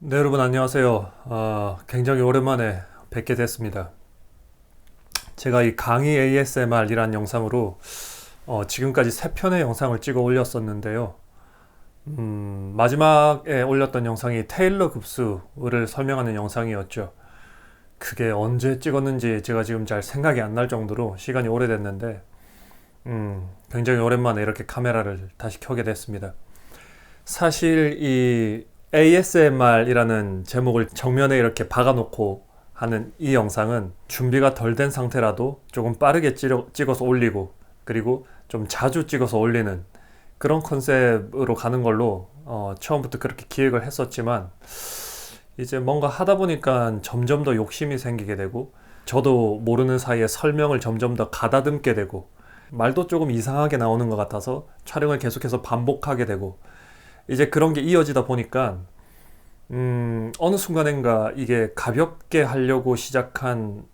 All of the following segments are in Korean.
네, 여러분 안녕하세요. 굉장히 오랜만에 뵙게 됐습니다. 제가 이 강의 ASMR이란 영상으로 지금까지 3편의 영상을 찍어 올렸었는데요. 마지막에 올렸던 영상이 테일러 급수를 설명하는 영상이었죠. 그게 언제 찍었는지 제가 지금 잘 생각이 안 날 정도로 시간이 오래됐는데 굉장히 오랜만에 이렇게 카메라를 다시 켜게 됐습니다. 사실 이 ASMR이라는 제목을 정면에 이렇게 박아놓고 하는 이 영상은 준비가 덜 된 상태라도 조금 빠르게 찍어서 올리고, 그리고 좀 자주 찍어서 올리는 그런 컨셉으로 가는 걸로 처음부터 그렇게 기획을 했었지만, 이제 뭔가 하다 보니까 점점 더 욕심이 생기게 되고, 저도 모르는 사이에 설명을 점점 더 가다듬게 되고, 말도 조금 이상하게 나오는 것 같아서 촬영을 계속해서 반복하게 되고, 이제 그런 게 이어지다 보니까 어느 순간인가 이게 가볍게 하려고 시작한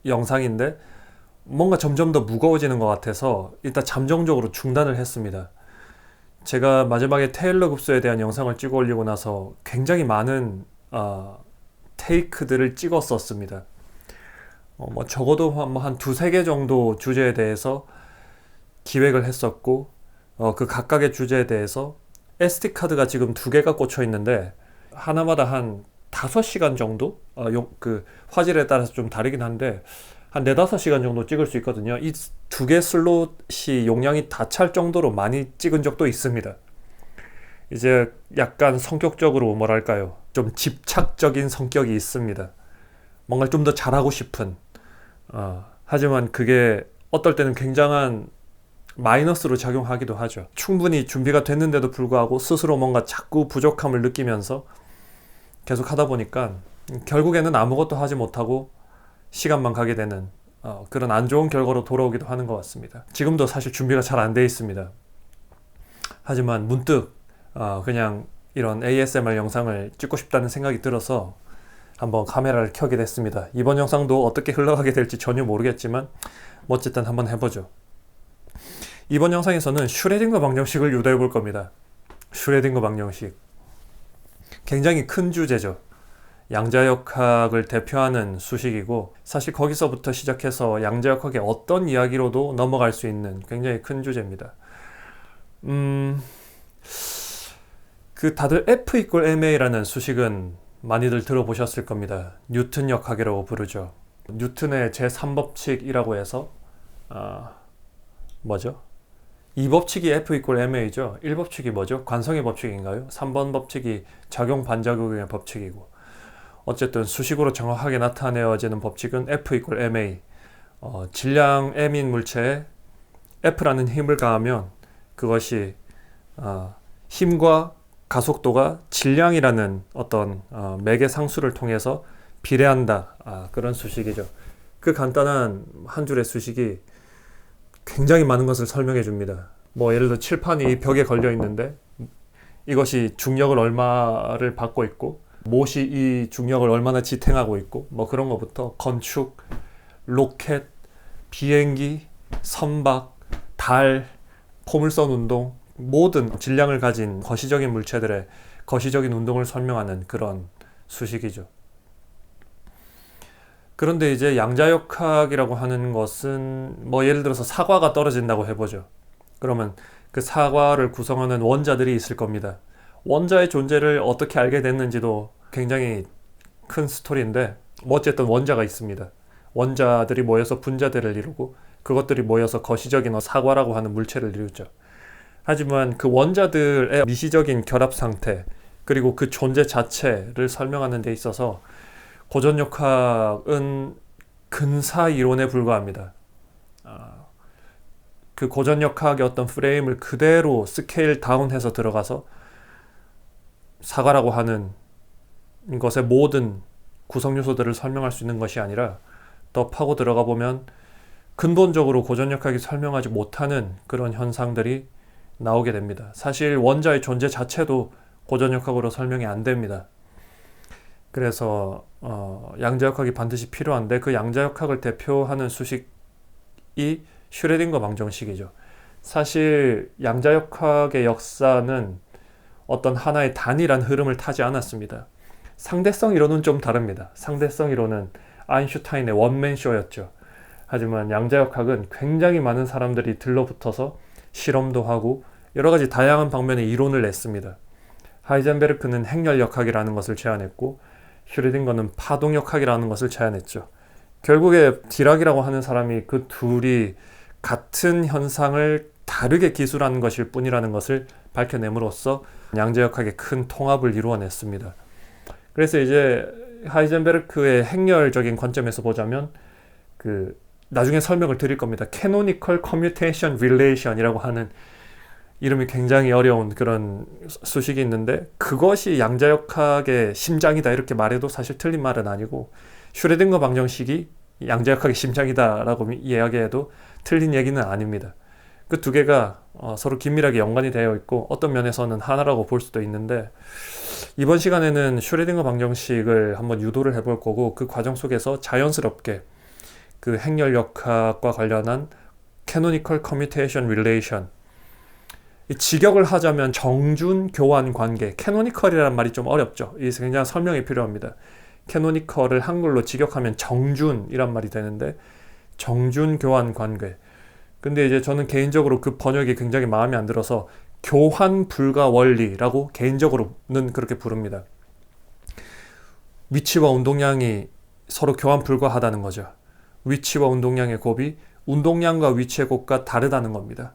영상인데 뭔가 점점 더 무거워지는 것 같아서 일단 잠정적으로 중단을 했습니다. 제가 마지막에 테일러 급소에 대한 영상을 찍어 올리고 나서 굉장히 많은 테이크들을 찍었었습니다. 뭐 적어도 한 두세 개 정도 주제에 대해서 기획을 했었고, 그 각각의 주제에 대해서 SD카드가 지금 두 개가 꽂혀 있는데 하나마다 한 5시간 정도? 그 화질에 따라서 좀 다르긴 한데 한 4, 5시간 정도 찍을 수 있거든요. 이 두 개 슬롯이 용량이 다 찰 정도로 많이 찍은 적도 있습니다. 이제 약간 성격적으로 뭐랄까요? 좀 집착적인 성격이 있습니다. 뭔가 좀 더 잘하고 싶은. 하지만 그게 어떨 때는 굉장한 마이너스로 작용하기도 하죠. 충분히 준비가 됐는데도 불구하고 스스로 뭔가 자꾸 부족함을 느끼면서 계속 하다 보니까 결국에는 아무것도 하지 못하고 시간만 가게 되는 그런 안 좋은 결과로 돌아오기도 하는 것 같습니다. 지금도 사실 준비가 잘 안 돼 있습니다. 하지만 문득 그냥 이런 ASMR 영상을 찍고 싶다는 생각이 들어서 한번 카메라를 켜게 됐습니다. 이번 영상도 어떻게 흘러가게 될지 전혀 모르겠지만 뭐 어쨌든 한번 해보죠. 이번 영상에서는 슈레딩거 방정식을 유도해 볼 겁니다. 슈레딩거 방정식. 굉장히 큰 주제죠. 양자역학을 대표하는 수식이고, 사실 거기서부터 시작해서 양자역학의 어떤 이야기로도 넘어갈 수 있는 굉장히 큰 주제입니다. 그 다들 F 이퀄 ma라는 수식은 많이들 들어보셨을 겁니다. 뉴턴 역학이라고 부르죠. 뉴턴의 제3법칙이라고 해서 뭐죠? 2법칙이 F 이퀄 ma죠. 1법칙이 뭐죠? 관성의 법칙인가요? 3번 법칙이 작용 반작용의 법칙이고, 어쨌든 수식으로 정확하게 나타내어지는 법칙은 F 이퀄 ma. 질량 m인 물체에 F라는 힘을 가하면 그것이 힘과 가속도가 질량이라는 어떤 매개 상수를 통해서 비례한다. 그런 수식이죠. 그 간단한 한 줄의 수식이 굉장히 많은 것을 설명해 줍니다. 뭐 예를 들어 칠판이 벽에 걸려 있는데 이것이 중력을 얼마를 받고 있고 못이 이 중력을 얼마나 지탱하고 있고 뭐 그런 것부터 건축, 로켓, 비행기, 선박, 달, 포물선 운동, 모든 질량을 가진 거시적인 물체들의 거시적인 운동을 설명하는 그런 수식이죠. 그런데 이제 양자역학이라고 하는 것은 뭐 예를 들어서 사과가 떨어진다고 해보죠. 그러면 그 사과를 구성하는 원자들이 있을 겁니다. 원자의 존재를 어떻게 알게 됐는지도 굉장히 큰 스토리인데 뭐 어쨌든 원자가 있습니다. 원자들이 모여서 분자들을 이루고 그것들이 모여서 거시적인 사과라고 하는 물체를 이루죠. 하지만 그 원자들의 미시적인 결합 상태 그리고 그 존재 자체를 설명하는 데 있어서 고전역학은 근사 이론에 불과합니다. 그 고전역학의 어떤 프레임을 그대로 스케일 다운해서 들어가서 사과라고 하는 것의 모든 구성 요소들을 설명할 수 있는 것이 아니라 더 파고 들어가 보면 근본적으로 고전역학이 설명하지 못하는 그런 현상들이 나오게 됩니다. 사실 원자의 존재 자체도 고전역학으로 설명이 안 됩니다. 그래서 양자역학이 반드시 필요한데 그 양자역학을 대표하는 수식이 슈레딩거 방정식이죠. 사실 양자역학의 역사는 어떤 하나의 단일한 흐름을 타지 않았습니다. 상대성 이론은 좀 다릅니다. 상대성 이론은 아인슈타인의 원맨쇼였죠. 하지만 양자역학은 굉장히 많은 사람들이 들러붙어서 실험도 하고 여러 가지 다양한 방면의 이론을 냈습니다. 하이젠베르크는 행렬역학이라는 것을 제안했고 슈레딩거는 파동역학이라는 것을 제안했죠. 결국에 디락이라고 하는 사람이 그 둘이 같은 현상을 다르게 기술하는 것일 뿐이라는 것을 밝혀냄으로써 양자역학의 큰 통합을 이루어냈습니다. 그래서 이제 하이젠베르크의 행렬적인 관점에서 보자면 나중에 설명을 드릴 겁니다. Canonical Commutation Relation이라고 하는 이름이 굉장히 어려운 그런 수식이 있는데 그것이 양자역학의 심장이다 이렇게 말해도 사실 틀린 말은 아니고 슈레딩거 방정식이 양자역학의 심장이다라고 이야기해도 틀린 얘기는 아닙니다. 그 두 개가 서로 긴밀하게 연관이 되어 있고 어떤 면에서는 하나라고 볼 수도 있는데 이번 시간에는 슈레딩거 방정식을 한번 유도를 해볼 거고 그 과정 속에서 자연스럽게 그 행렬역학과 관련한 Canonical Commutation Relation 직역을 하자면 정준 교환 관계 Canonical이라는 말이 좀 어렵죠. 이 굉장히 설명이 필요합니다. Canonical을 한글로 직역하면 정준이란 말이 되는데 정준 교환 관계 근데 이제 저는 개인적으로 그 번역이 굉장히 마음에 안 들어서 교환 불가 원리라고 개인적으로는 그렇게 부릅니다. 위치와 운동량이 서로 교환 불가하다는 거죠. 위치와 운동량의 곱이 운동량과 위치의 곱과 다르다는 겁니다.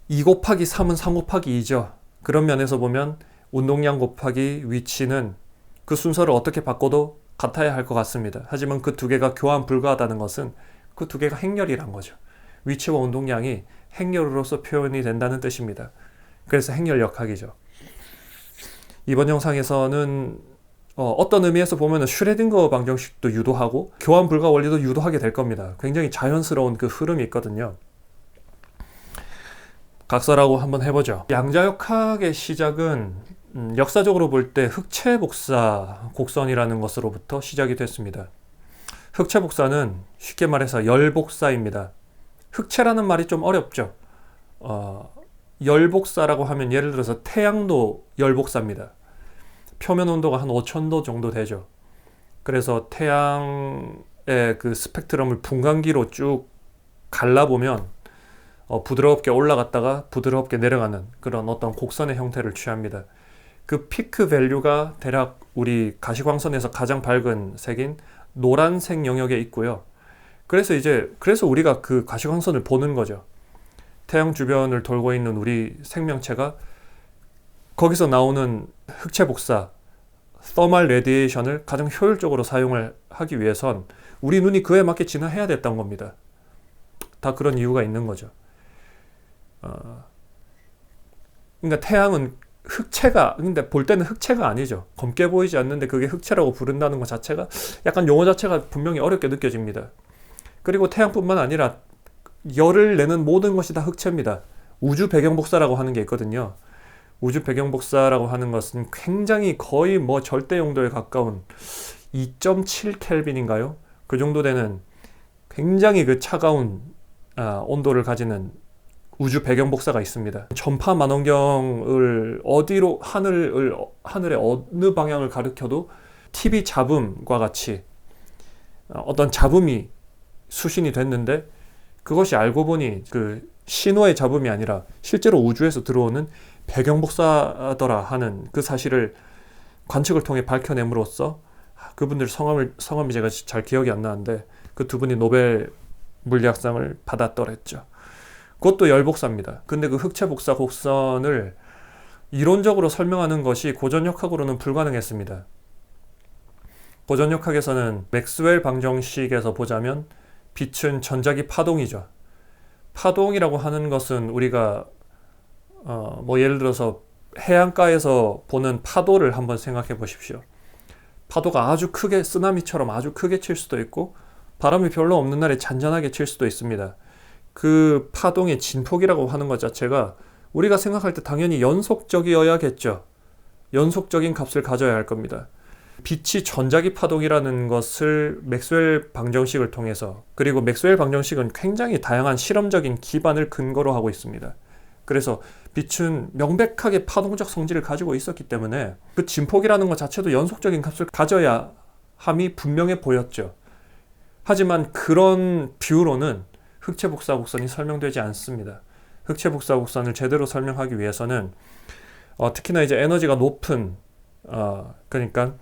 2 곱하기 3은 3 곱하기 2죠. 그런 면에서 보면 운동량 곱하기 위치는 그 순서를 어떻게 바꿔도 같아야 할 것 같습니다. 하지만 그 두 개가 교환 불가하다는 것은 그 두 개가 행렬이란 거죠. 위치와 운동량이 행렬로서 표현이 된다는 뜻입니다. 그래서 행렬역학이죠. 이번 영상에서는 어떤 의미에서 보면 슈레딩거 방정식도 유도하고 교환 불가 원리도 유도하게 될 겁니다. 굉장히 자연스러운 그 흐름이 있거든요. 각설하고 한번 해보죠. 양자역학의 시작은 역사적으로 볼 때 흑체복사 곡선이라는 것으로부터 시작이 됐습니다. 흑체복사는 쉽게 말해서 열복사입니다. 흑체라는 말이 좀 어렵죠. 열복사라고 하면 예를 들어서 태양도 열복사입니다. 표면 온도가 한 5000도 정도 되죠. 그래서 태양의 그 스펙트럼을 분광기로 쭉 갈라보면 부드럽게 올라갔다가 부드럽게 내려가는 그런 어떤 곡선의 형태를 취합니다. 그 피크 밸류가 대략 우리 가시광선에서 가장 밝은 색인 노란색 영역에 있고요. 그래서 우리가 그 가시광선을 보는 거죠. 태양 주변을 돌고 있는 우리 생명체가 거기서 나오는 흑체 복사, thermal radiation을 가장 효율적으로 사용을 하기 위해선 우리 눈이 그에 맞게 진화해야 됐던 겁니다. 다 그런 이유가 있는 거죠. 그러니까 태양은 근데 볼 때는 흑체가 아니죠. 검게 보이지 않는데 그게 흑체라고 부른다는 것 자체가 약간 용어 자체가 분명히 어렵게 느껴집니다. 그리고 태양뿐만 아니라 열을 내는 모든 것이 다 흑체입니다. 우주 배경복사라고 하는 게 있거든요. 우주 배경복사라고 하는 것은 굉장히 거의 절대 용도에 가까운 2.7 켈빈인가요? 그 정도 되는 굉장히 그 차가운 온도를 가지는 우주 배경복사가 있습니다. 전파 망원경을 어디로 하늘의 어느 방향을 가리켜도 TV 잡음과 같이 어떤 잡음이 수신이 됐는데 그것이 알고 보니 그 신호의 잡음이 아니라 실제로 우주에서 들어오는 배경복사더라 하는 그 사실을 관측을 통해 밝혀냄으로써 그분들 성함이 제가 잘 기억이 안 나는데 그 두 분이 노벨 물리학상을 받았더랬죠. 그것도 열복사입니다. 근데 그 흑체복사 곡선을 이론적으로 설명하는 것이 고전역학으로는 불가능했습니다. 고전역학에서는 맥스웰 방정식에서 보자면 빛은 전자기 파동이죠. 파동이라고 하는 것은 우리가 예를 들어서 해안가에서 보는 파도를 한번 생각해 보십시오. 파도가 아주 크게 쓰나미처럼 아주 크게 칠 수도 있고 바람이 별로 없는 날에 잔잔하게 칠 수도 있습니다. 그 파동의 진폭이라고 하는 것 자체가 우리가 생각할 때 당연히 연속적이어야겠죠. 연속적인 값을 가져야 할 겁니다. 빛이 전자기 파동이라는 것을 맥스웰 방정식을 통해서 그리고 맥스웰 방정식은 굉장히 다양한 실험적인 기반을 근거로 하고 있습니다. 그래서 빛은 명백하게 파동적 성질을 가지고 있었기 때문에 그 진폭이라는 것 자체도 연속적인 값을 가져야 함이 분명해 보였죠. 하지만 그런 뷰로는 흑체 복사 곡선이 설명되지 않습니다. 흑체 복사 곡선을 제대로 설명하기 위해서는 특히나 이제 에너지가 높은 그러니까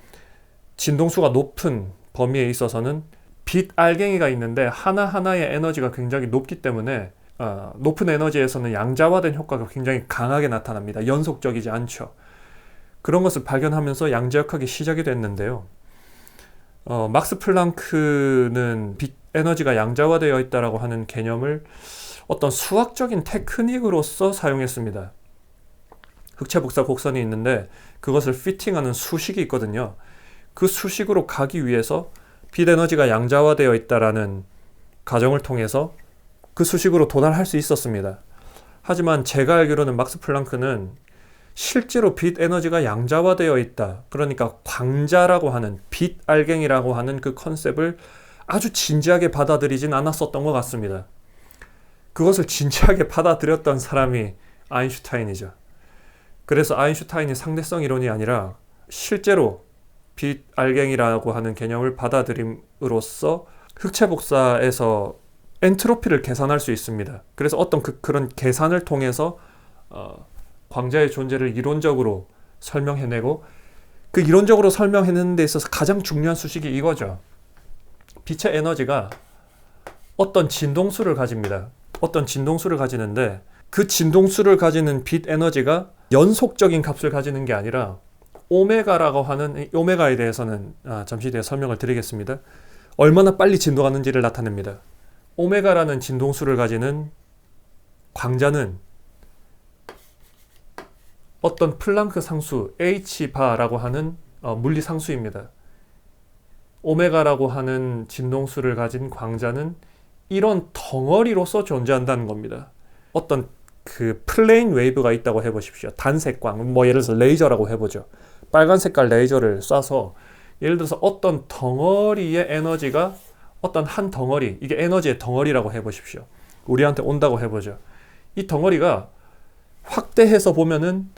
진동수가 높은 범위에 있어서는 빛 알갱이가 있는데 하나하나의 에너지가 굉장히 높기 때문에 높은 에너지에서는 양자화된 효과가 굉장히 강하게 나타납니다. 연속적이지 않죠. 그런 것을 발견하면서 양자역학이 시작이 됐는데요. 막스 플랑크는 빛 에너지가 양자화되어 있다라고 하는 개념을 어떤 수학적인 테크닉으로서 사용했습니다. 흑체 복사 곡선이 있는데 그것을 피팅하는 수식이 있거든요. 그 수식으로 가기 위해서 빛 에너지가 양자화되어 있다라는 가정을 통해서 그 수식으로 도달할 수 있었습니다. 하지만 제가 알기로는 막스 플랑크는 실제로 빛 에너지가 양자화되어 있다. 그러니까 광자라고 하는 빛 알갱이라고 하는 그 컨셉을 아주 진지하게 받아들이진 않았었던 것 같습니다. 그것을 진지하게 받아들였던 사람이 아인슈타인이죠. 그래서 아인슈타인이 상대성 이론이 아니라 실제로 빛 알갱이라고 하는 개념을 받아들임으로써 흑체 복사에서 엔트로피를 계산할 수 있습니다. 그래서 어떤 그런 계산을 통해서 광자의 존재를 이론적으로 설명해내고 그 이론적으로 설명해내는 데 있어서 가장 중요한 수식이 이거죠. 빛의 에너지가 어떤 진동수를 가집니다. 어떤 진동수를 가지는데 그 진동수를 가지는 빛 에너지가 연속적인 값을 가지는 게 아니라 오메가라고 하는 오메가에 대해서는 잠시 뒤에 설명을 드리겠습니다. 얼마나 빨리 진동하는지를 나타냅니다. 오메가라는 진동수를 가지는 광자는 어떤 플랑크 상수 H바라고 하는 물리 상수입니다. 오메가라고 하는 진동수를 가진 광자는 이런 덩어리로서 존재한다는 겁니다. 어떤 그 플레인 웨이브가 있다고 해보십시오. 단색광, 뭐 예를 들어서 레이저라고 해보죠. 빨간 색깔 레이저를 쏴서 예를 들어서 어떤 덩어리의 에너지가 어떤 한 덩어리, 이게 에너지의 덩어리라고 해보십시오. 우리한테 온다고 해보죠. 이 덩어리가 확대해서 보면은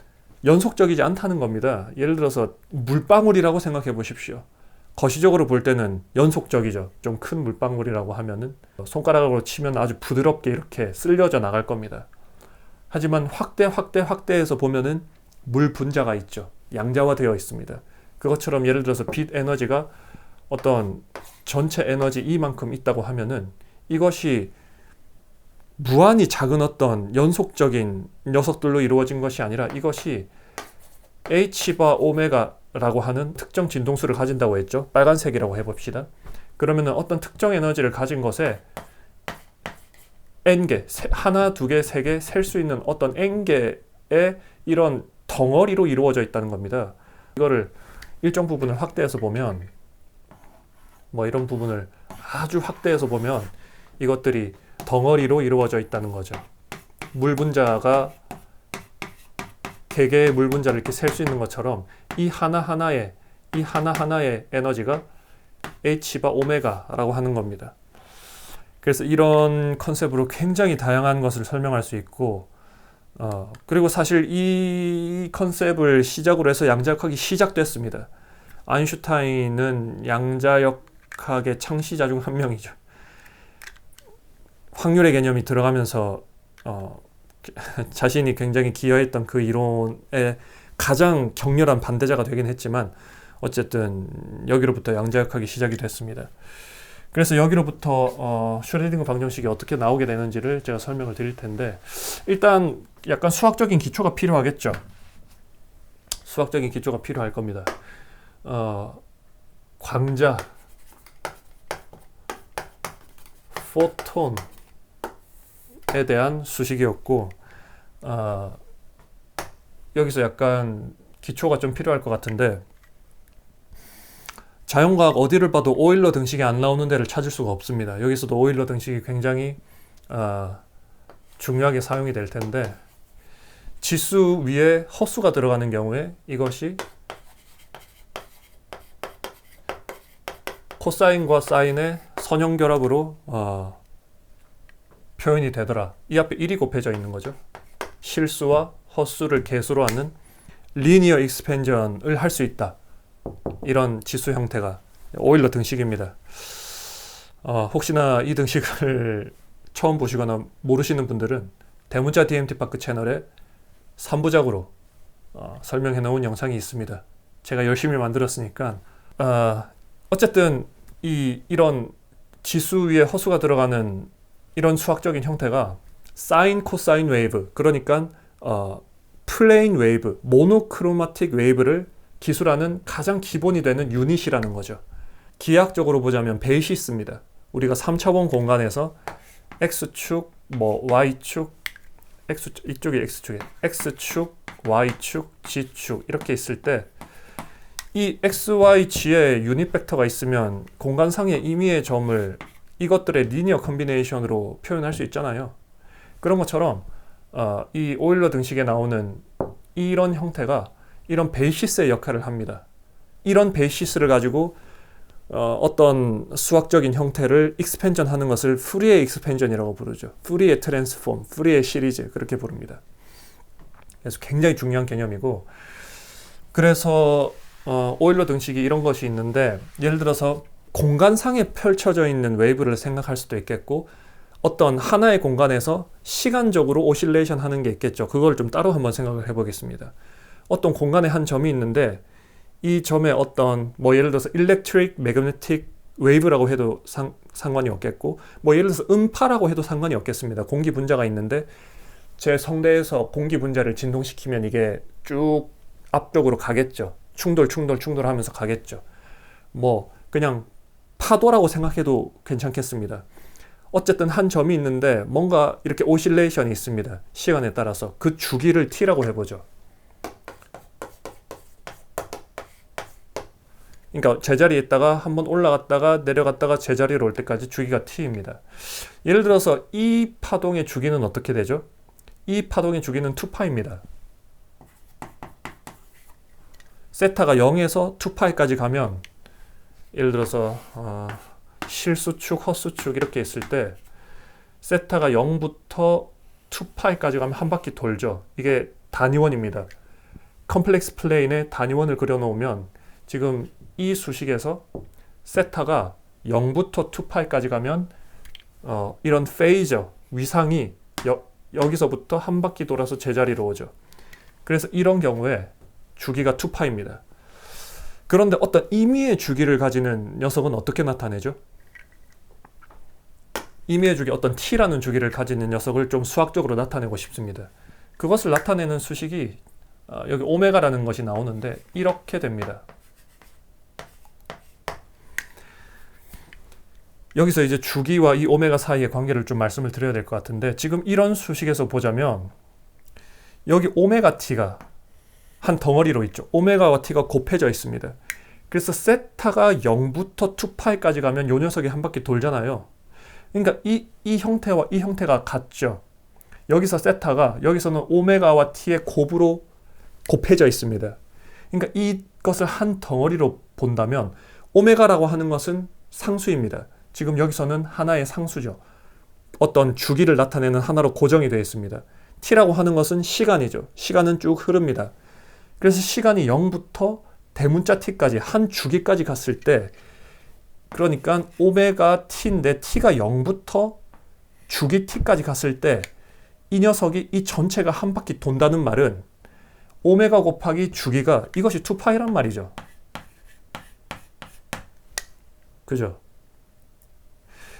연속적이지 않다는 겁니다. 예를 들어서 물방울이라고 생각해 보십시오. 거시적으로 볼 때는 연속적이죠. 좀 큰 물방울이라고 하면은 손가락으로 치면 아주 부드럽게 이렇게 쓸려져 나갈 겁니다. 하지만 확대해서 보면은 물 분자가 있죠. 양자화되어 있습니다. 그것처럼 예를 들어서 빛 에너지가 어떤 전체 에너지 이만큼 있다고 하면은 이것이 무한히 작은 어떤 연속적인 녀석들로 이루어진 것이 아니라 이것이 H바 오메가라고 하는 특정 진동수를 가진다고 했죠. 빨간색이라고 해봅시다. 그러면은 어떤 특정 에너지를 가진 것에 N개, 하나, 두 개, 세 개 셀 수 있는 어떤 N개의 이런 덩어리로 이루어져 있다는 겁니다. 이거를 일정 부분을 확대해서 보면 뭐 이런 부분을 아주 확대해서 보면 이것들이 덩어리로 이루어져 있다는 거죠. 물 분자가 개개의 물 분자를 이렇게 셀 수 있는 것처럼 이 하나하나의 에너지가 H바 오메가라고 하는 겁니다. 그래서 이런 컨셉으로 굉장히 다양한 것을 설명할 수 있고 그리고 사실 이 컨셉을 시작으로 해서 양자역학이 시작됐습니다. 아인슈타인은 양자역학의 창시자 중 한 명이죠. 확률의 개념이 들어가면서 자신이 굉장히 기여했던 그 이론의 가장 격렬한 반대자가 되긴 했지만 어쨌든 여기로부터 양자역학이 시작이 됐습니다. 그래서 여기로부터 슈레딩거 방정식이 어떻게 나오게 되는지를 제가 설명을 드릴 텐데 일단 약간 수학적인 기초가 필요하겠죠. 수학적인 기초가 필요할 겁니다. 광자, 포톤에 대한 수식이었고 여기서 약간 기초가 좀 필요할 것 같은데 자연과학 어디를 봐도 오일러 등식이 안 나오는 데를 찾을 수가 없습니다. 여기서도 오일러 등식이 굉장히 중요하게 사용이 될 텐데 지수 위에 허수가 들어가는 경우에 이것이 코사인과 사인의 선형결합으로 표현이 되더라. 이 앞에 1이 곱해져 있는 거죠. 실수와 헛수를 개수로 하는 리니어 익스펜전을 할 수 있다. 이런 지수 형태가 오일러 등식입니다. 혹시나 이 등식을 처음 보시거나 모르시는 분들은 대문자 DMT파크 채널에 3부작으로 설명해 놓은 영상이 있습니다. 제가 열심히 만들었으니까 어쨌든 이런 지수 위에 허수가 들어가는 이런 수학적인 형태가 사인, 코사인 웨이브, 그러니까 플레인 웨이브, 모노크로마틱 웨이브를 기술하는 가장 기본이 되는 유닛이라는 거죠. 기하학적으로 보자면 베이시스입니다. 우리가 3차원 공간에서 X축, Y축, 이쪽이 X축이에요. X축, Y축, G축 이렇게 있을 때 이 X, Y, G에 유닛 벡터가 있으면 공간상의 임의의 점을 이것들의 리니어 컨비네이션으로 표현할 수 있잖아요. 그런 것처럼 이 오일러 등식에 나오는 이런 형태가 이런 베이시스의 역할을 합니다. 이런 베이시스를 가지고 어떤 수학적인 형태를 익스펜전 하는 것을 푸리에 익스펜전이라고 부르죠. 푸리에 트랜스폼, 푸리에 시리즈 그렇게 부릅니다. 그래서 굉장히 중요한 개념이고, 그래서 오일러 등식이 이런 것이 있는데, 예를 들어서 공간상에 펼쳐져 있는 웨이브를 생각할 수도 있겠고, 어떤 하나의 공간에서 시간적으로 오실레이션 하는 게 있겠죠. 그걸 좀 따로 한번 생각을 해보겠습니다. 어떤 공간에 한 점이 있는데 이 점에 어떤 예를 들어서 electric, magnetic wave라고 해도 상관이 없겠고, 예를 들어서 음파라고 해도 상관이 없겠습니다. 공기 분자가 있는데 제 성대에서 공기 분자를 진동시키면 이게 쭉 앞쪽으로 가겠죠. 충돌 하면서 가겠죠. 그냥 파도라고 생각해도 괜찮겠습니다. 어쨌든 한 점이 있는데 뭔가 이렇게 오실레이션이 있습니다. 시간에 따라서 그 주기를 t라고 해보죠. 그러니까 제자리에 있다가 한번 올라갔다가 내려갔다가 제자리로 올 때까지 주기가 t입니다. 예를 들어서 이 파동의 주기는 어떻게 되죠? 이 파동의 주기는 2파입니다. 세타가 0에서 2파이까지 가면, 예를 들어서 실수축, 헛수축 이렇게 있을 때 세타가 0부터 2파이까지 가면 한 바퀴 돌죠. 이게 단위원입니다. 컴플렉스 플레인에 단위원을 그려놓으면 지금 이 수식에서 세타가 0부터 2파이까지 가면 이런 페이저, 위상이 여기서부터 한 바퀴 돌아서 제자리로 오죠. 그래서 이런 경우에 주기가 2파입니다. 그런데 어떤 임의의 주기를 가지는 녀석은 어떻게 나타내죠? 임의의 주기, 어떤 t라는 주기를 가지는 녀석을 좀 수학적으로 나타내고 싶습니다. 그것을 나타내는 수식이 여기 오메가라는 것이 나오는데 이렇게 됩니다. 여기서 이제 주기와 이 오메가 사이의 관계를 좀 말씀을 드려야 될 것 같은데, 지금 이런 수식에서 보자면 여기 오메가 t가 한 덩어리로 있죠. 오메가와 t가 곱해져 있습니다. 그래서 세타가 0부터 2파이까지 가면 요 녀석이 한 바퀴 돌잖아요. 그러니까 이 형태와 이 형태가 같죠. 여기서 세타가 여기서는 오메가와 t의 곱으로 곱해져 있습니다. 그러니까 이것을 한 덩어리로 본다면 오메가라고 하는 것은 상수입니다. 지금 여기서는 하나의 상수죠. 어떤 주기를 나타내는 하나로 고정이 되어 있습니다. t라고 하는 것은 시간이죠. 시간은 쭉 흐릅니다. 그래서 시간이 0부터 대문자 t까지 한 주기까지 갔을 때, 그러니까 오메가 t인데 t가 0부터 주기 t까지 갔을 때 이 녀석이 이 전체가 한 바퀴 돈다는 말은 오메가 곱하기 주기가 이것이 2파이란 말이죠. 그죠?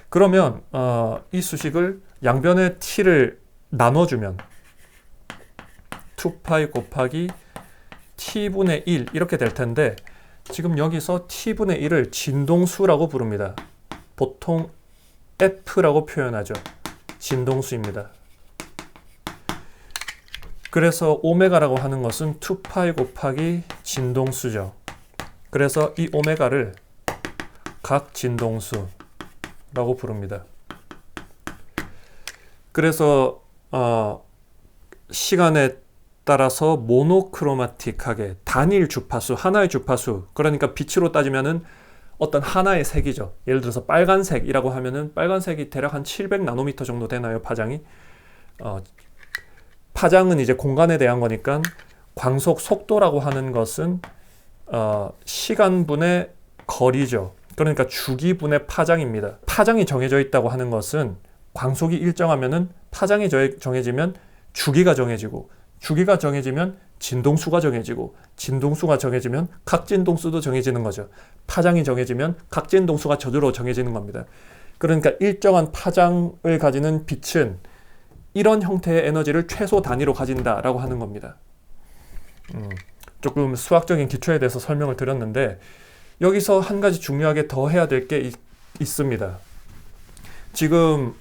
그러면 이 수식을 양변의 t를 나눠주면 2파이 곱하기 t분의 1 이렇게 될 텐데, 지금 여기서 t분의 1을 진동수라고 부릅니다. 보통 F라고 표현하죠. 진동수입니다. 그래서 오메가라고 하는 것은 2파이 곱하기 진동수죠. 그래서 이 오메가를 각 진동수라고 부릅니다. 그래서 시간에 따라서 모노크로마틱하게 단일 주파수, 하나의 주파수, 그러니까 빛으로 따지면은 어떤 하나의 색이죠. 예를 들어서 빨간색이라고 하면은 빨간색이 대략 한 700나노미터 정도 되나요, 파장이? 파장은 이제 공간에 대한 거니까 광속 속도라고 하는 것은 시간분의 거리죠. 그러니까 주기분의 파장입니다. 파장이 정해져 있다고 하는 것은 광속이 일정하면은 파장이 정해지면 주기가 정해지고, 주기가 정해지면 진동수가 정해지고, 진동수가 정해지면 각진동수도 정해지는 거죠. 파장이 정해지면 각진동수가 저절로 정해지는 겁니다. 그러니까 일정한 파장을 가지는 빛은 이런 형태의 에너지를 최소 단위로 가진다라고 하는 겁니다. 조금 수학적인 기초에 대해서 설명을 드렸는데, 여기서 한 가지 중요하게 더 해야 될 게 있습니다. 지금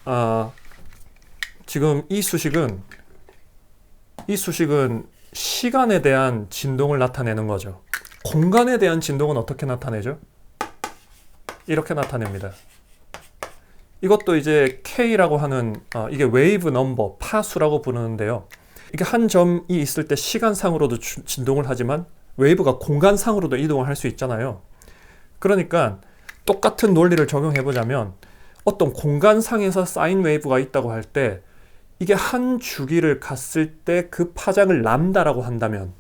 이 수식은 시간에 대한 진동을 나타내는 거죠. 공간에 대한 진동은 어떻게 나타내죠? 이렇게 나타냅니다. 이것도 이제 K라고 하는 이게 웨이브 넘버, 파수라고 부르는데요. 이게 한 점이 있을 때 시간상으로도 진동을 하지만 웨이브가 공간상으로도 이동을 할 수 있잖아요. 그러니까 똑같은 논리를 적용해 보자면 어떤 공간상에서 사인 웨이브가 있다고 할 때 이게 한 주기를 갔을 때 그 파장을 람다라고 한다면,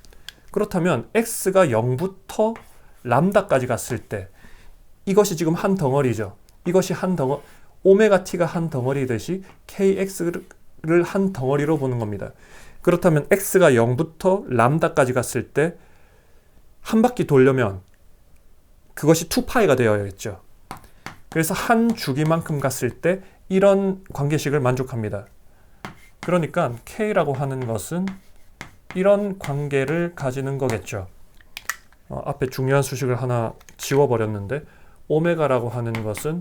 그렇다면 x가 0부터 람다까지 갔을 때 이것이 지금 한 덩어리죠. 이것이 한 덩어리, 오메가 t가 한 덩어리듯이 kx를 한 덩어리로 보는 겁니다. 그렇다면 x가 0부터 람다까지 갔을 때 한 바퀴 돌려면 그것이 2파이가 되어야겠죠. 그래서 한 주기만큼 갔을 때 이런 관계식을 만족합니다. 그러니까 K라고 하는 것은 이런 관계를 가지는 거겠죠. 앞에 중요한 수식을 하나 지워버렸는데, 오메가라고 하는 것은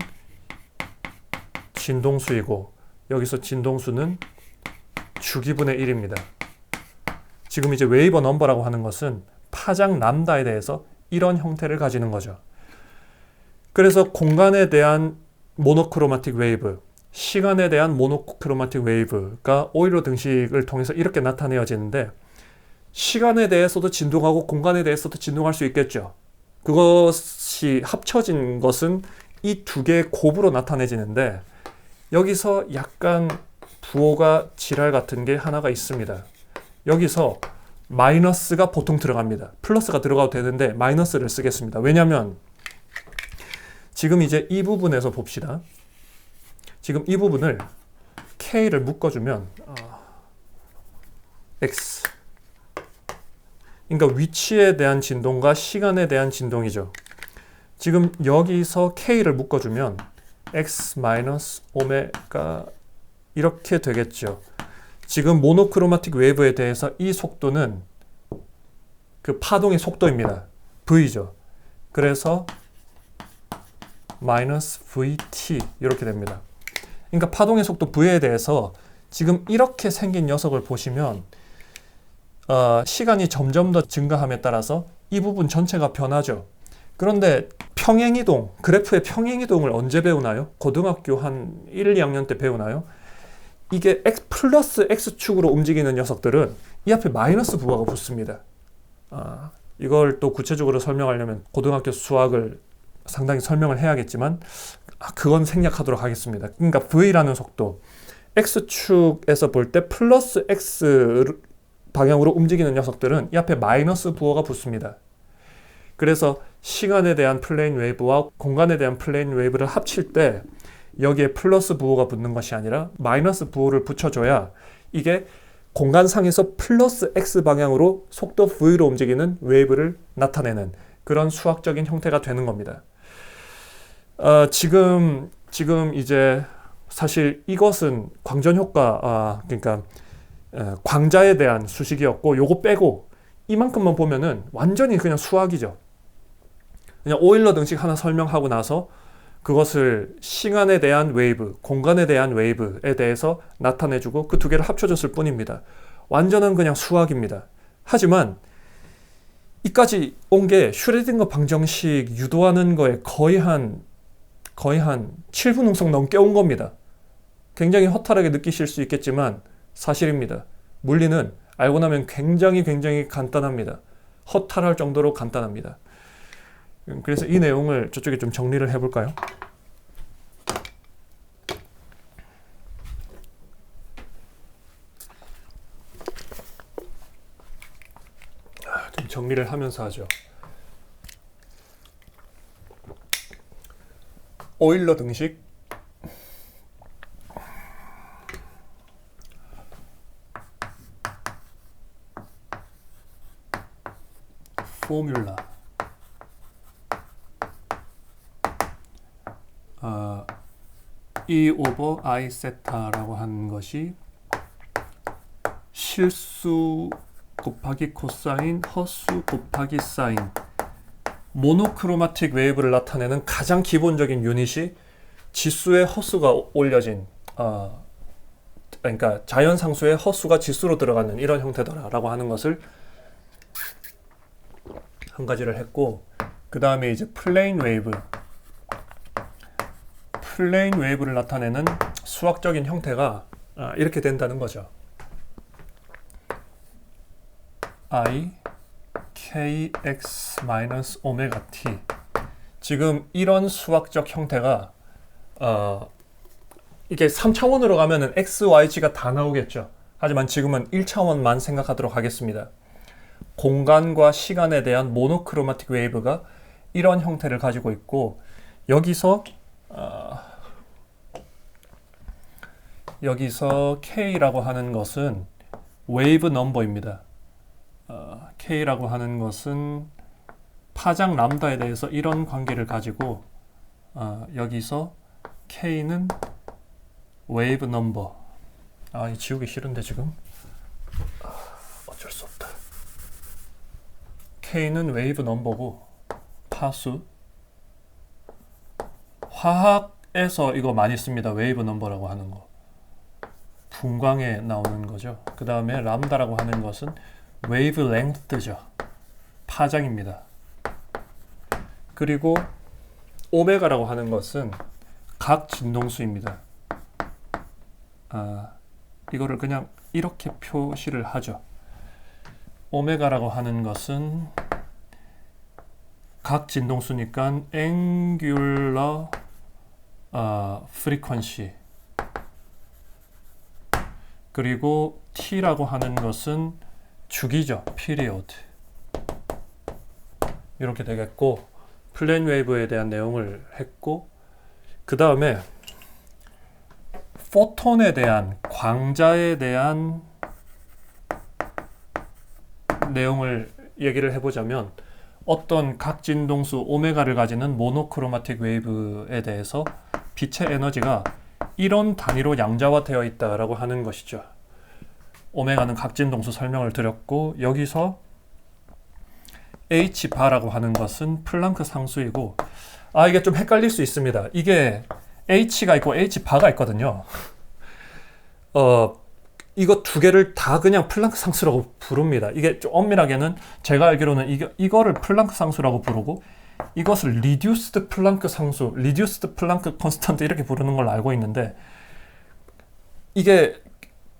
진동수이고 여기서 진동수는 주기분의 1입니다. 지금 이제 웨이버 넘버라고 하는 것은 파장 람다에 대해서 이런 형태를 가지는 거죠. 그래서 공간에 대한 모노크로마틱 웨이브, 시간에 대한 모노크로마틱 웨이브가 오일러 등식을 통해서 이렇게 나타내어지는데, 시간에 대해서도 진동하고 공간에 대해서도 진동할 수 있겠죠. 그것이 합쳐진 것은 이 두 개의 곱으로 나타내지는데, 여기서 약간 부호가 지랄 같은 게 하나가 있습니다. 여기서 마이너스가 보통 들어갑니다. 플러스가 들어가도 되는데 마이너스를 쓰겠습니다. 왜냐하면 지금 이제 이 부분에서 봅시다. 지금 이 부분을 K를 묶어주면 X, 그러니까 위치에 대한 진동과 시간에 대한 진동이죠. 지금 여기서 K를 묶어주면 X 마이너스 오메가 이렇게 되겠죠. 지금 모노크로마틱 웨이브에 대해서 이 속도는 그 파동의 속도입니다. V죠. 그래서 마이너스 VT 이렇게 됩니다. 그러니까 파동의 속도 V에 대해서 지금 이렇게 생긴 녀석을 보시면 시간이 점점 더 증가함에 따라서 이 부분 전체가 변하죠. 그런데 평행이동, 그래프의 평행이동을 언제 배우나요? 고등학교 한 1, 2학년 때 배우나요? 이게 x 플러스 x축으로 움직이는 녀석들은 이 앞에 마이너스 부호가 붙습니다. 이걸 또 구체적으로 설명하려면 고등학교 수학을 상당히 설명을 해야겠지만 그건 생략하도록 하겠습니다. 그러니까 v라는 속도, x축에서 볼 때 플러스 x 방향으로 움직이는 녀석들은 이 앞에 마이너스 부호가 붙습니다. 그래서 시간에 대한 플레인 웨이브와 공간에 대한 플레인 웨이브를 합칠 때 여기에 플러스 부호가 붙는 것이 아니라 마이너스 부호를 붙여줘야 이게 공간상에서 플러스 x 방향으로 속도 v로 움직이는 웨이브를 나타내는 그런 수학적인 형태가 되는 겁니다. 지금 이제 사실 이것은 광전 효과, 그러니까 광자에 대한 수식이었고, 요거 빼고 이만큼만 보면은 완전히 그냥 수학이죠. 그냥 오일러 등식 하나 설명하고 나서 그것을 시간에 대한 웨이브, 공간에 대한 웨이브에 대해서 나타내주고 그 두 개를 합쳐줬을 뿐입니다. 완전한 그냥 수학입니다. 하지만 이까지 온 게 슈레딩거 방정식 유도하는 거에 거의 한 7분 음속 넘게 온 겁니다. 굉장히 허탈하게 느끼실 수 있겠지만 사실입니다. 물리는 알고 나면 굉장히 간단합니다. 허탈할 정도로 간단합니다. 그래서 이 내용을 저쪽에 좀 정리를 해볼까요? 정리를 하면서 하죠. 오일러 등식, 포뮬라, E 오버 I 세타라고 하는 것이 실수 곱하기 코사인, 허수 곱하기 사인, 모노크로마틱 웨이브를 나타내는 가장 기본적인 유닛이 지수의 허수가 올려진, 그러니까 자연상수의 허수가 지수로 들어가는 이런 형태더라라고 하는 것을 한 가지를 했고, 그 다음에 이제 플레인 웨이브를 나타내는 수학적인 형태가 이렇게 된다는 거죠. I kx 마이너스 오메가 t. 지금 이런 수학적 형태가 이게 3차원으로 가면은 x, y, g가 다 나오겠죠. 하지만 지금은 1차원만 생각하도록 하겠습니다. 공간과 시간에 대한 모노크로마틱 웨이브가 이런 형태를 가지고 있고, 여기서 K라고 하는 것은 웨이브 넘버입니다. K라고 하는 것은 파장 람다에 대해서 이런 관계를 가지고, 여기서 K는 웨이브 넘버. 이 지우기 싫은데 지금 어쩔 수 없다. K는 웨이브 넘버고, 파수. 화학에서 이거 많이 씁니다. 웨이브 넘버라고 하는 거. 분광에 나오는 거죠. 그 다음에 람다라고 하는 것은 웨이브 랭스죠. 파장입니다. 그리고 오메가라고 하는 것은 각 진동수입니다. 이거를 그냥 이렇게 표시를 하죠. 오메가라고 하는 것은 각 진동수니까 angular frequency. 그리고 t라고 하는 것은 주기죠. period. 이렇게 되겠고, 플레인 웨이브에 대한 내용을 했고, 그 다음에 포톤에 대한, 광자에 대한 내용을 얘기를 해보자면, 어떤 각진동수 오메가를 가지는 모노크로마틱 웨이브에 대해서 빛의 에너지가 이런 단위로 양자화되어 있다라고 하는 것이죠. 오메가는 각진동수 설명을 드렸고, 여기서 H바라고 하는 것은 플랑크 상수이고, 이게 좀 헷갈릴 수 있습니다. 이게 H가 있고 H바가 있거든요. 이거 두 개를 다 그냥 플랑크 상수라고 부릅니다. 이게 좀 엄밀하게는 제가 알기로는 이거를 플랑크 상수라고 부르고, 이것을 리듀스드 플랑크 상수, 리듀스드 플랑크 컨스턴트 이렇게 부르는 걸로 알고 있는데, 이게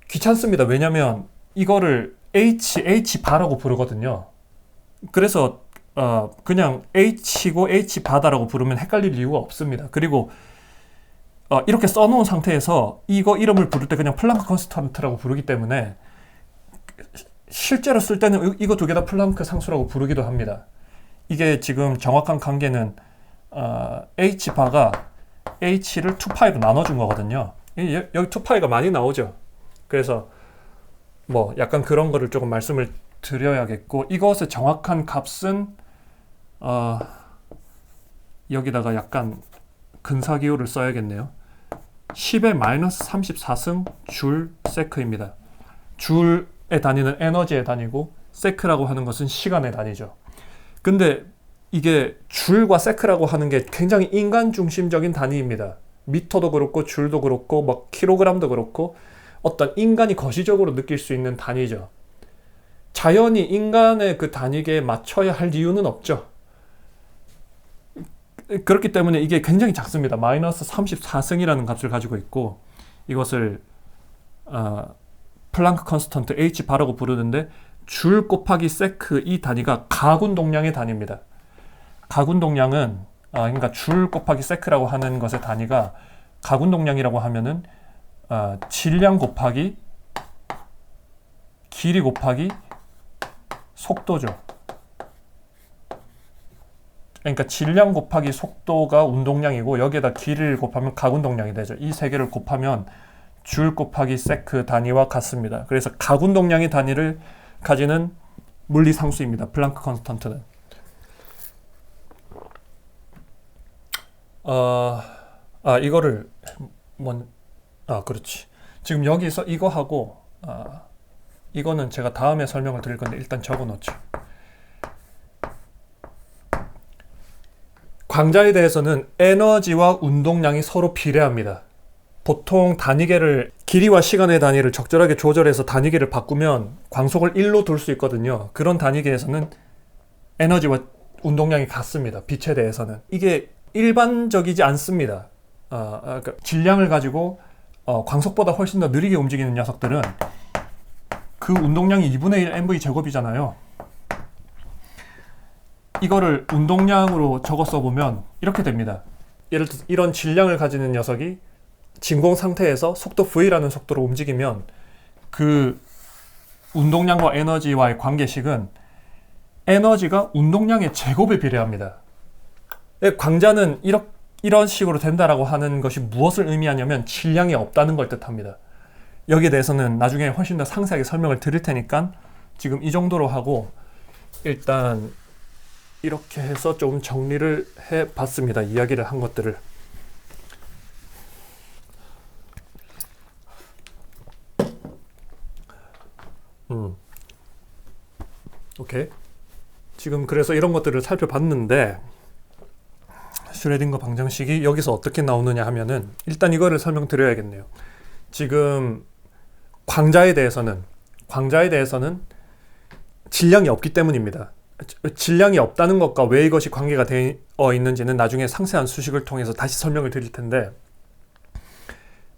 귀찮습니다. 왜냐면 이거를 H바라고 부르거든요. 그래서 그냥 H고 H바다라고 부르면 헷갈릴 이유가 없습니다. 그리고 이렇게 써놓은 상태에서 이거 이름을 부를 때 그냥 플랑크 컨스턴트라고 부르기 때문에 실제로 쓸 때는 이거 두 개 다 플랑크 상수라고 부르기도 합니다. 이게 지금 정확한 관계는 H바가 H를 2파이로 나눠준 거거든요. 여기 2파이가 많이 나오죠. 그래서 뭐 약간 그런 거를 조금 말씀을 드려야겠고, 이것의 정확한 값은 여기다가 약간 근사기호를 써야겠네요. 10의 마이너스 34승 줄 세크입니다. 줄의 단위는 에너지의 단위고, 세크라고 하는 것은 시간의 단위죠. 근데 이게 줄과 세크라고 하는 게 굉장히 인간 중심적인 단위입니다. 미터도 그렇고 줄도 그렇고 막 킬로그램도 그렇고 어떤 인간이 거시적으로 느낄 수 있는 단위죠. 자연히 인간의 그 단위계에 맞춰야 할 이유는 없죠. 그렇기 때문에 이게 굉장히 작습니다. 마이너스 34승이라는 값을 가지고 있고, 이것을 플랑크 컨스턴트 H바라고 부르는데, 줄 곱하기 세크 이 단위가 가군동량의 단위입니다. 가군동량은 그러니까 줄 곱하기 세크라고 하는 것의 단위가, 가군동량이라고 하면은 질량 곱하기 길이 곱하기 속도죠. 그러니까 질량 곱하기 속도가 운동량이고 여기에다 길이를 곱하면 각 운동량이 되죠. 이 세 개를 곱하면 줄 곱하기 세크 단위와 같습니다. 그래서 각 운동량의 단위를 가지는 물리상수입니다. 플랑크 컨스턴트는. 이거를 그렇지. 지금 여기서 이거 하고 이거는 제가 다음에 설명을 드릴 건데 일단 적어 놓죠. 광자에 대해서는 에너지와 운동량이 서로 비례합니다. 보통 단위계를 길이와 시간의 단위를 적절하게 조절해서 단위계를 바꾸면 광속을 1로 둘 수 있거든요. 그런 단위계에서는 에너지와 운동량이 같습니다. 빛에 대해서는. 이게 일반적이지 않습니다. 그러니까 질량을 가지고 광속보다 훨씬 더 느리게 움직이는 녀석들은 그 운동량이 2분의 1 mv 제곱이잖아요. 이거를 운동량으로 적어 써보면 이렇게 됩니다. 예를 들어 이런 질량을 가지는 녀석이 진공 상태에서 속도 v라는 속도로 움직이면 그 운동량과 에너지와의 관계식은 에너지가 운동량의 제곱에 비례합니다. 광자는 이런 식으로 된다라고 하는 것이 무엇을 의미하냐면 질량이 없다는 걸 뜻합니다. 여기에 대해서는 나중에 훨씬 더 상세하게 설명을 드릴 테니까 지금 이 정도로 하고 일단 이렇게 해서 좀 정리를 해봤습니다. 이야기를 한 것들을. 오케이. 지금 그래서 이런 것들을 살펴봤는데 슈레딩거 방정식이 여기서 어떻게 나오느냐 하면은 일단 이거를 설명드려야겠네요. 지금 광자에 대해서는 질량이 없기 때문입니다. 질량이 없다는 것과 왜 이것이 관계가 되어 있는지는 나중에 상세한 수식을 통해서 다시 설명을 드릴 텐데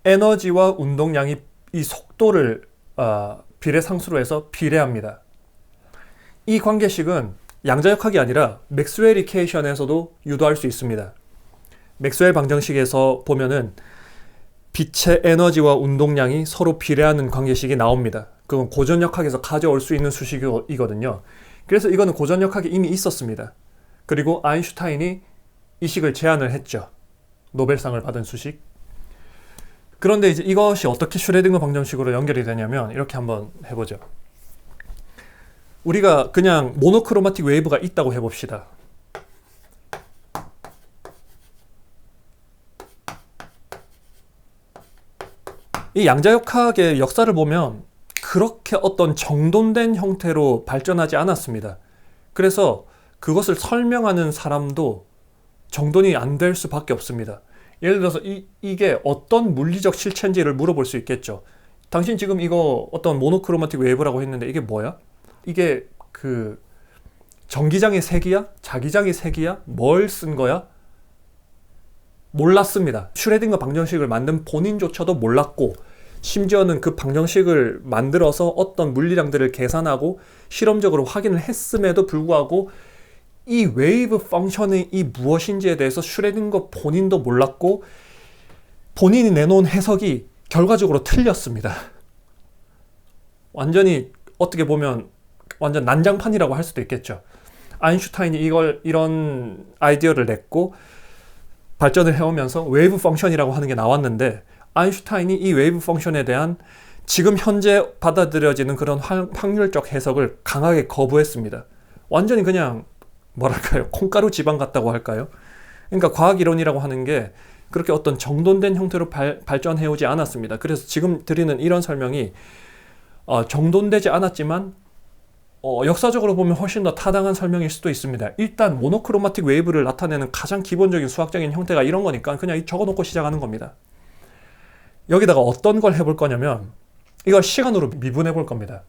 에너지와 운동량이 이 속도를 비례상수로 해서 비례합니다. 이 관계식은 양자역학이 아니라 맥스웰 이퀘이션에서도 유도할 수 있습니다. 맥스웰 방정식에서 보면은 빛의 에너지와 운동량이 서로 비례하는 관계식이 나옵니다. 그건 고전역학에서 가져올 수 있는 수식이거든요. 그래서 이거는 고전역학에 이미 있었습니다. 그리고 아인슈타인이 이 식을 제안을 했죠. 노벨상을 받은 수식. 그런데 이제 이것이 어떻게 슈레딩거 방정식으로 연결이 되냐면 이렇게 한번 해보죠. 우리가 그냥 모노크로마틱 웨이브가 있다고 해봅시다. 이 양자역학의 역사를 보면 그렇게 어떤 정돈된 형태로 발전하지 않았습니다. 그래서 그것을 설명하는 사람도 정돈이 안 될 수밖에 없습니다. 예를 들어서 이게 어떤 물리적 실체인지를 물어볼 수 있겠죠. 당신 지금 이거 어떤 모노크로마틱 웨이브라고 했는데 이게 뭐야? 이게 그 전기장의 색이야? 자기장의 색이야? 뭘 쓴 거야? 몰랐습니다. 슈레딩거 방정식을 만든 본인조차도 몰랐고 심지어는 그 방정식을 만들어서 어떤 물리량들을 계산하고 실험적으로 확인을 했음에도 불구하고 이 웨이브 펑션이 무엇인지에 대해서 슈레딩거 본인도 몰랐고 본인이 내놓은 해석이 결과적으로 틀렸습니다. 완전히 어떻게 보면 완전 난장판이라고 할 수도 있겠죠. 아인슈타인이 이런 아이디어를 냈고 발전을 해오면서 웨이브 펑션이라고 하는 게 나왔는데 아인슈타인이 이 웨이브 펑션에 대한 지금 현재 받아들여지는 그런 확률적 해석을 강하게 거부했습니다. 완전히 그냥 뭐랄까요? 콩가루 지방 같다고 할까요? 그러니까 과학이론이라고 하는 게 그렇게 어떤 정돈된 형태로 발전해오지 않았습니다. 그래서 지금 드리는 이런 설명이 정돈되지 않았지만 역사적으로 보면 훨씬 더 타당한 설명일 수도 있습니다. 일단 모노크로마틱 웨이브를 나타내는 가장 기본적인 수학적인 형태가 이런 거니까 그냥 적어놓고 시작하는 겁니다. 여기다가 어떤 걸 해볼 거냐면 이걸 시간으로 미분해 볼 겁니다.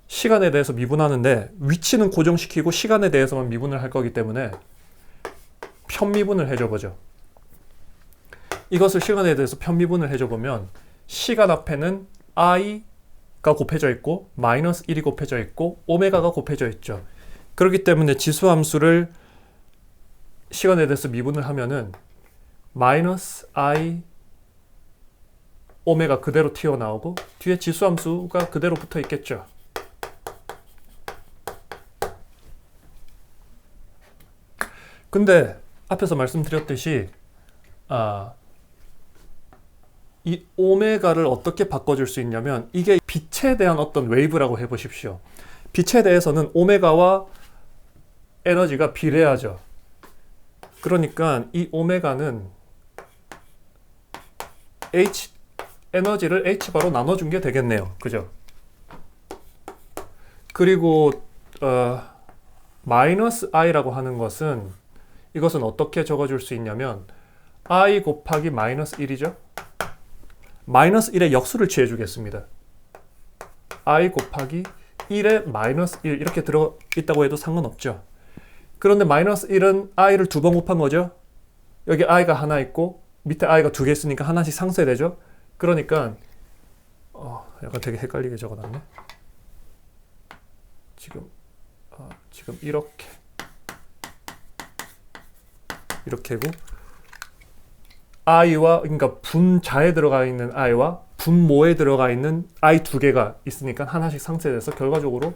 시간에 대해서 미분하는데 위치는 고정시키고 시간에 대해서만 미분을 할 거기 때문에 편미분을 해줘 보죠. 이것을 시간에 대해서 편미분을 해줘 보면 시간 앞에는 i가 곱해져 있고 마이너스 1이 곱해져 있고 오메가가 곱해져 있죠. 그렇기 때문에 지수함수를 시간에 대해서 미분을 하면은 마이너스 i 오메가 그대로 튀어나오고 뒤에 지수함수가 그대로 붙어 있겠죠. 근데 앞에서 말씀드렸듯이 이 오메가를 어떻게 바꿔줄 수 있냐면 이게 빛에 대한 어떤 웨이브라고 해보십시오. 빛에 대해서는 오메가와 에너지가 비례하죠. 그러니까 이 오메가는 에너지를 h바로 나눠준 게 되겠네요. 그죠? 그리고 마이너스 i라고 하는 것은 이것은 어떻게 적어줄 수 있냐면 i 곱하기 마이너스 1이죠. 마이너스 1의 역수를 취해주겠습니다. i 곱하기 1에 마이너스 1 이렇게 들어있다고 해도 상관없죠. 그런데 마이너스 1은 i를 두 번 곱한 거죠. 여기 i가 하나 있고 밑에 i가 두 개 있으니까 하나씩 상쇄되죠. 그러니까 약간 되게 헷갈리게 적어놨네. 지금 이렇게고 i와 그러니까 분자에 들어가 있는 i와 분모에 들어가 있는 i 두 개가 있으니까 하나씩 상쇄돼서 결과적으로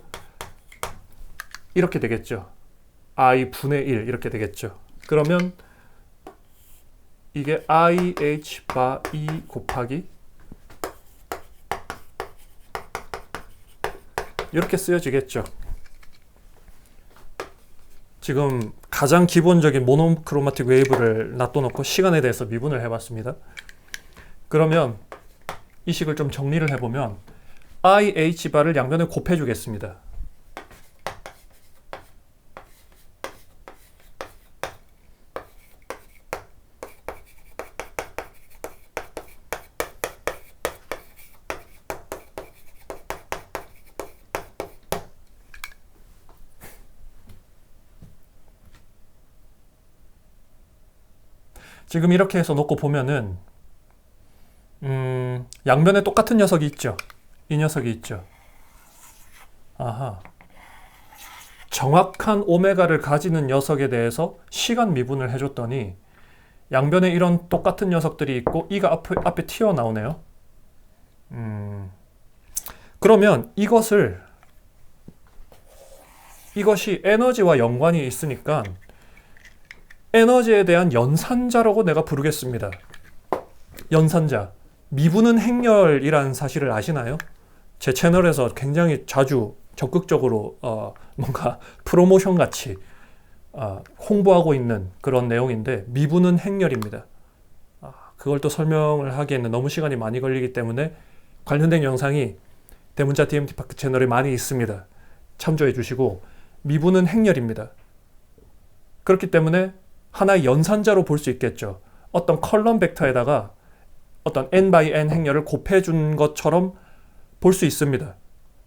이렇게 되겠죠. i 분의 1 이렇게 되겠죠. 그러면 이게 IH 바 E 곱하기 이렇게 쓰여지겠죠. 지금 가장 기본적인 모노크로마틱 웨이브를 놔둬놓고 시간에 대해서 미분을 해봤습니다. 그러면 이 식을 좀 정리를 해보면 IH 바를 양변에 곱해주겠습니다. 지금 이렇게 해서 놓고 보면은 양변에 똑같은 녀석이 있죠. 이 녀석이 있죠. 아하. 정확한 오메가를 가지는 녀석에 대해서 시간 미분을 해줬더니 양변에 이런 똑같은 녀석들이 있고 이가 앞에 튀어나오네요. 그러면 이것이 에너지와 연관이 있으니까 에너지에 대한 연산자라고 내가 부르겠습니다. 연산자. 미분은 행렬이라는 사실을 아시나요? 제 채널에서 굉장히 자주 적극적으로 뭔가 프로모션 같이 홍보하고 있는 그런 내용인데 미분은 행렬입니다. 그걸 또 설명을 하기에는 너무 시간이 많이 걸리기 때문에 관련된 영상이 대문자 DMT 파크 채널에 많이 있습니다. 참조해 주시고 미분은 행렬입니다. 그렇기 때문에 하나의 연산자로 볼 수 있겠죠. 어떤 컬럼 벡터에다가 어떤 n by n 행렬을 곱해준 것처럼 볼 수 있습니다.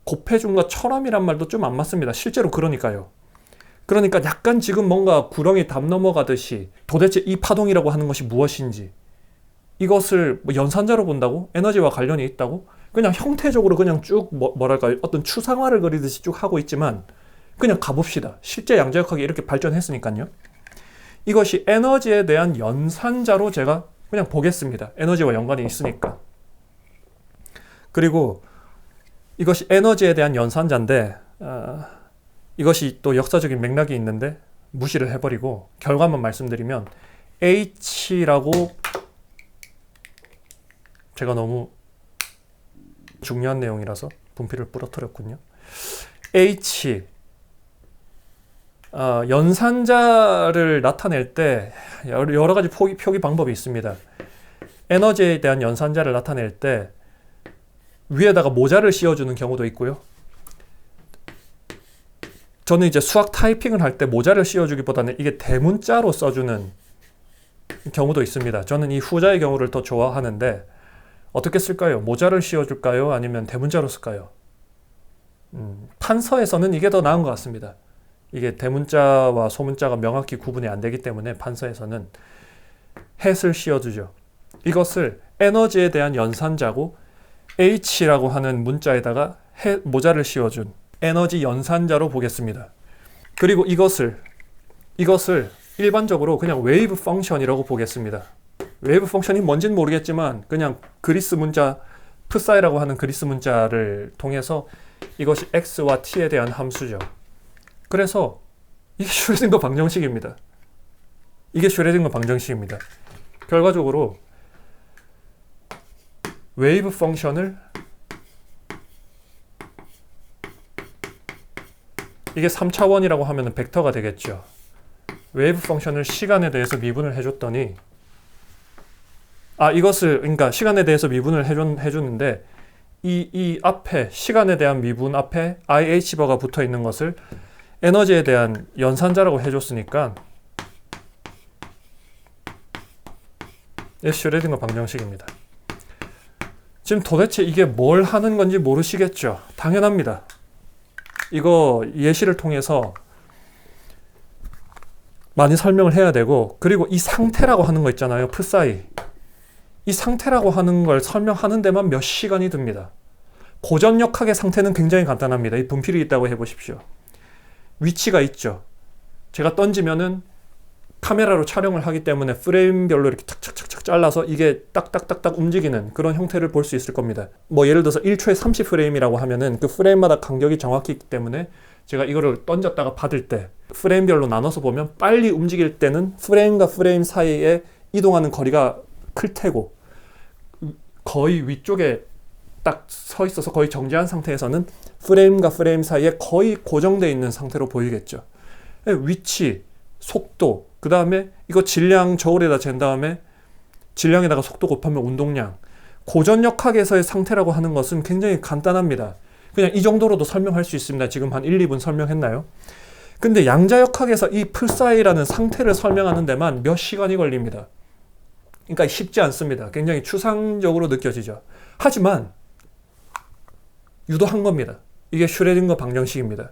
곱해준 것처럼이란 말도 좀 안 맞습니다. 실제로 그러니까요. 그러니까 약간 지금 뭔가 구렁이 담 넘어가듯이 도대체 이 파동이라고 하는 것이 무엇인지 이것을 뭐 연산자로 본다고? 에너지와 관련이 있다고? 그냥 형태적으로 그냥 쭉 뭐랄까요? 어떤 추상화를 그리듯이 쭉 하고 있지만 그냥 가봅시다. 실제 양자역학이 이렇게 발전했으니까요. 이것이 에너지에 대한 연산자로 제가 그냥 보겠습니다. 에너지와 연관이 있으니까. 그리고 이것이 에너지에 대한 연산자인데 이것이 또 역사적인 맥락이 있는데 무시를 해버리고 결과만 말씀드리면 H라고 제가 너무 중요한 내용이라서 분필을 부러뜨렸군요. H 연산자를 나타낼 때 여러 가지 표기 방법이 있습니다. 에너지에 대한 연산자를 나타낼 때 위에다가 모자를 씌워주는 경우도 있고요. 저는 이제 수학 타이핑을 할 때 모자를 씌워주기보다는 이게 대문자로 써주는 경우도 있습니다. 저는 이 후자의 경우를 더 좋아하는데 어떻게 쓸까요? 모자를 씌워줄까요? 아니면 대문자로 쓸까요? 판서에서는 이게 더 나은 것 같습니다. 이게 대문자와 소문자가 명확히 구분이 안 되기 때문에 판서에서는 햇을 씌워주죠. 이것을 에너지에 대한 연산자고 H라고 하는 문자에다가 모자를 씌워준 에너지 연산자로 보겠습니다. 그리고 이것을 일반적으로 그냥 웨이브 펑션이라고 보겠습니다. 웨이브 펑션이 뭔지는 모르겠지만 그냥 그리스 문자 프사이라고 하는 그리스 문자를 통해서 이것이 x와 t에 대한 함수죠. 그래서 이게 슈레딩거 방정식입니다. 이게 슈레딩거 방정식입니다. 결과적으로 웨이브 펑션을 이게 3차원이라고 하면 벡터가 되겠죠. 웨이브 펑션을 시간에 대해서 미분을 해줬더니 이것을 그러니까 시간에 대해서 미분을 해주는데 이 앞에 시간에 대한 미분 앞에 IH바가 붙어 있는 것을 에너지에 대한 연산자라고 해줬으니까 슈레딩거 방정식입니다. 지금 도대체 이게 뭘 하는 건지 모르시겠죠? 당연합니다. 이거 예시를 통해서 많이 설명을 해야 되고, 그리고 이 상태라고 하는 거 있잖아요. 풋사이. 이 상태라고 하는 걸 설명하는 데만 몇 시간이 듭니다. 고전역학의 상태는 굉장히 간단합니다. 이 분필이 있다고 해보십시오. 위치가 있죠. 제가 던지면은 카메라로 촬영을 하기 때문에 프레임별로 이렇게 탁탁탁탁 잘라서 이게 딱딱딱딱 움직이는 그런 형태를 볼 수 있을 겁니다. 뭐 예를 들어서 1초에 30프레임이라고 하면은 그 프레임마다 간격이 정확히 있기 때문에 제가 이거를 던졌다가 받을 때 프레임별로 나눠서 보면 빨리 움직일 때는 프레임과 프레임 사이에 이동하는 거리가 클 테고, 거의 위쪽에 딱 서 있어서 거의 정지한 상태에서는 프레임과 프레임 사이에 거의 고정되어 있는 상태로 보이겠죠. 위치, 속도, 그 다음에 이거 질량 저울에다 잰 다음에 질량에다가 속도 곱하면 운동량. 고전역학에서의 상태라고 하는 것은 굉장히 간단합니다. 그냥 이 정도로도 설명할 수 있습니다. 지금 한 1, 2분 설명했나요? 근데 양자역학에서 이 풀사이라는 상태를 설명하는 데만 몇 시간이 걸립니다. 그러니까 쉽지 않습니다. 굉장히 추상적으로 느껴지죠. 하지만 유도한 겁니다. 이게 슈레딩거 방정식입니다.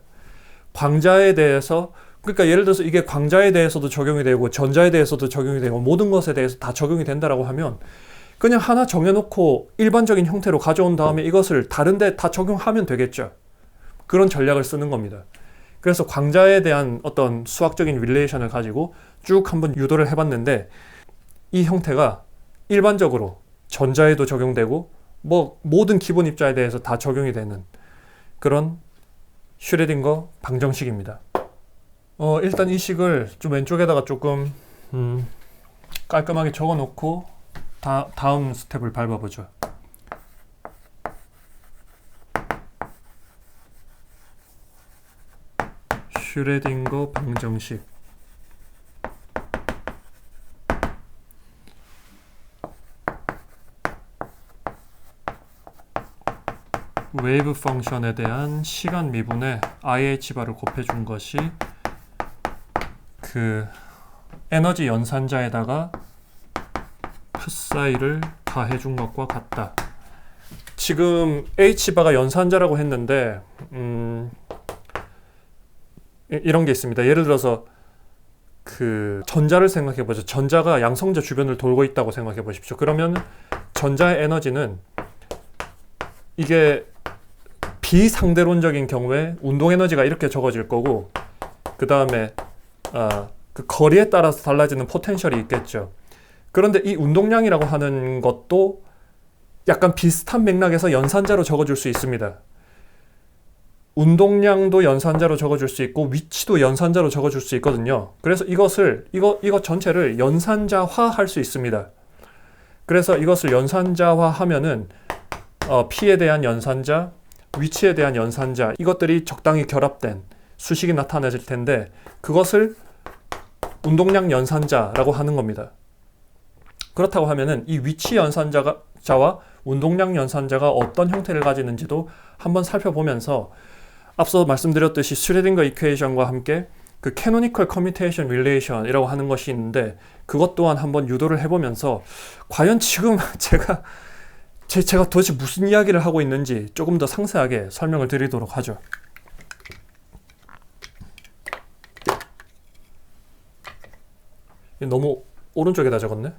광자에 대해서, 그러니까 예를 들어서 이게 광자에 대해서도 적용이 되고 전자에 대해서도 적용이 되고 모든 것에 대해서 다 적용이 된다라고 하면 그냥 하나 정해놓고 일반적인 형태로 가져온 다음에 이것을 다른 데 다 적용하면 되겠죠. 그런 전략을 쓰는 겁니다. 그래서 광자에 대한 어떤 수학적인 릴레이션을 가지고 쭉 한번 유도를 해봤는데, 이 형태가 일반적으로 전자에도 적용되고 뭐 모든 기본 입자에 대해서 다 적용이 되는 그런 슈레딩거 방정식입니다. 일단 이 식을 좀 왼쪽에다가 조금 깔끔하게 적어 놓고 다음 스텝을 밟아보죠. 슈레딩거 방정식. 웨이브 펑션에 대한 시간 미분에 IH바를 곱해준 것이 그 에너지 연산자에다가 풋사이를 가해준 것과 같다. 지금 H바가 연산자라고 했는데 이런 게 있습니다. 예를 들어서 그 전자를 생각해 보죠. 전자가 양성자 주변을 돌고 있다고 생각해 보십시오. 그러면 전자의 에너지는 이게 비상대론적인 경우에 운동 에너지가 이렇게 적어질 거고, 그 다음에 그 거리에 따라서 달라지는 포텐셜이 있겠죠. 그런데 이 운동량이라고 하는 것도 약간 비슷한 맥락에서 연산자로 적어줄 수 있습니다. 운동량도 연산자로 적어줄 수 있고 위치도 연산자로 적어줄 수 있거든요. 그래서 이것 전체를 연산자화할 수 있습니다. 그래서 이것을 연산자화하면은 P에 대한 연산자, 위치에 대한 연산자, 이것들이 적당히 결합된 수식이 나타나질 텐데 그것을 운동량 연산자라고 하는 겁니다. 그렇다고 하면은 이 위치 연산자와 운동량 연산자가 어떤 형태를 가지는지도 한번 살펴보면서 앞서 말씀드렸듯이 슈레딩거 이퀘이션과 함께 그 캐노니컬 커뮤테이션 릴레이션이라고 하는 것이 있는데 그것 또한 한번 유도를 해보면서 과연 지금 제가 도대체 무슨 이야기를 하고 있는지 조금 더 상세하게 설명을 드리도록 하죠. 너무 오른쪽에다 적었네.